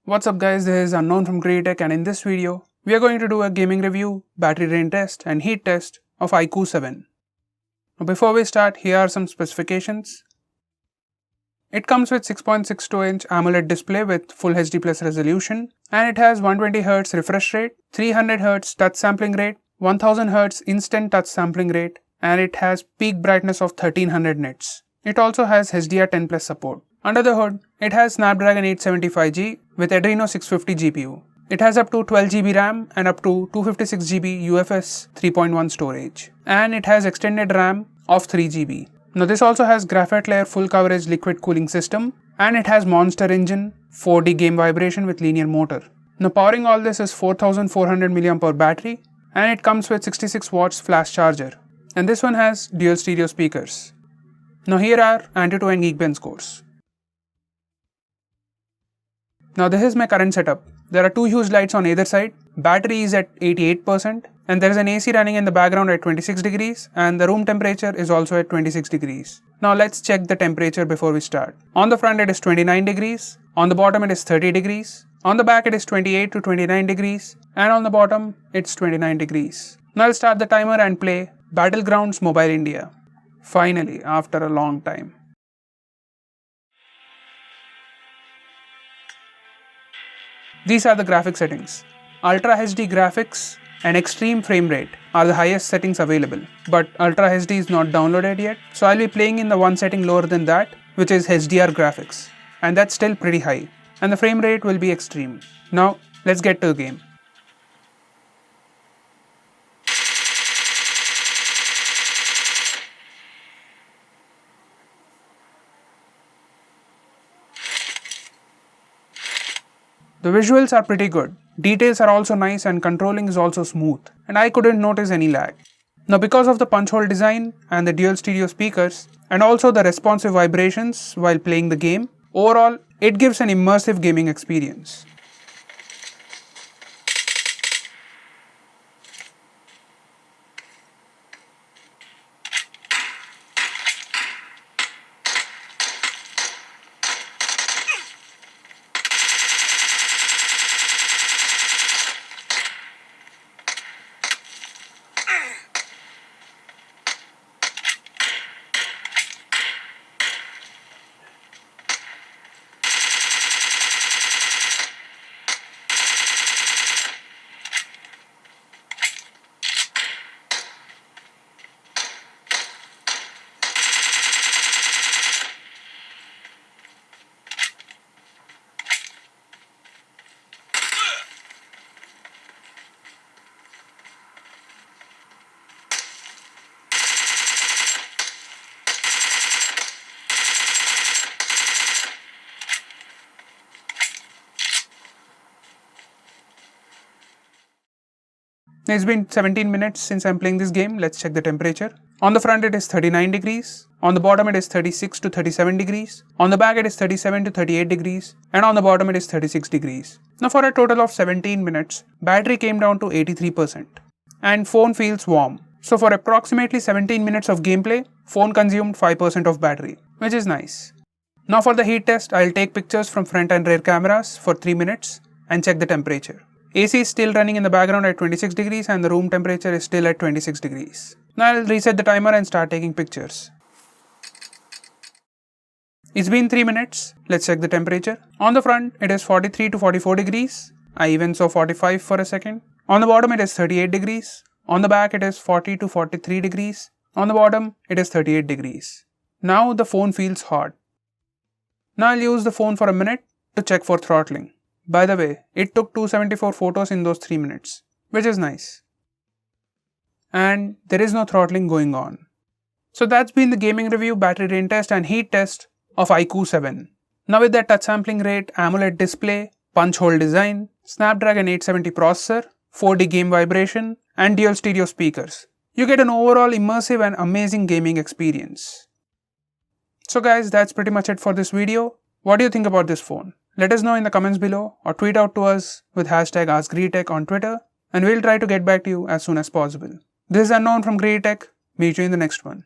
What's up guys, this is Unknown from GreedyTech, and in this video, we are going to do a gaming review, battery drain test and heat test of iQOO 7. Now before we start, here are some specifications. It comes with 6.62-inch AMOLED display with Full HD Plus resolution, and it has 120Hz refresh rate, 300Hz touch sampling rate, 1000Hz instant touch sampling rate, and it has peak brightness of 1300 nits. It also has HDR10 Plus support. Under the hood, it has Snapdragon 875G with Adreno 650 GPU. It has up to 12GB RAM and up to 256GB UFS 3.1 storage. And it has extended RAM of 3GB. Now this also has graphite layer full coverage liquid cooling system, and it has Monster engine, 4D game vibration with linear motor. Now powering all this is 4400 mAh battery, and it comes with 66 watts flash charger. And this one has dual stereo speakers. Now here are Antutu and Geekbench scores. Now this is my current setup. There are two huge lights on either side, battery is at 88%, and there is an AC running in the background at 26 degrees, and the room temperature is also at 26 degrees. Now let's check the temperature before we start. On the front it is 29 degrees, on the bottom it is 30 degrees, on the back it is 28 to 29 degrees, and on the bottom it's 29 degrees. Now I'll start the timer and play Battlegrounds Mobile India. Finally, after a long time. These are the graphic settings. Ultra HD graphics and extreme frame rate are the highest settings available, but Ultra HD is not downloaded yet, so I'll be playing in the one setting lower than that, which is HDR graphics, and that's still pretty high, and the frame rate will be extreme. Now let's get to the game. The visuals are pretty good, details are also nice, and controlling is also smooth, and I couldn't notice any lag. Now because of the punch hole design and the dual stereo speakers and also the responsive vibrations while playing the game, overall it gives an immersive gaming experience. It's been 17 minutes since I'm playing this game. Let's check the temperature. On the front it is 39 degrees, on the bottom it is 36 to 37 degrees, on the back it is 37 to 38 degrees, and on the bottom it is 36 degrees. Now for a total of 17 minutes, battery came down to 83%, and phone feels warm. So for approximately 17 minutes of gameplay, phone consumed 5% of battery, which is nice. Now for the heat test, I'll take pictures from front and rear cameras for 3 minutes and check the temperature. AC is still running in the background at 26 degrees and the room temperature is still at 26 degrees. Now I'll reset the timer and start taking pictures. It's been 3 minutes. Let's check the temperature. On the front it is 43 to 44 degrees. I even saw 45 for a second. On the bottom it is 38 degrees. On the back it is 40 to 43 degrees. On the bottom it is 38 degrees. Now the phone feels hot. Now I'll use the phone for a minute to check for throttling. By the way, it took 274 photos in those 3 minutes, which is nice. And there is no throttling going on. So that's been the gaming review, battery drain test and heat test of iQOO 7. Now with that touch sampling rate, AMOLED display, punch hole design, Snapdragon 870 processor, 4D game vibration and dual stereo speakers, you get an overall immersive and amazing gaming experience. So guys, that's pretty much it for this video. What do you think about this phone? Let us know in the comments below or tweet out to us with hashtag AskGreedyTech on Twitter, and we'll try to get back to you as soon as possible. This is Unknown from GreedyTech. Meet you in the next one.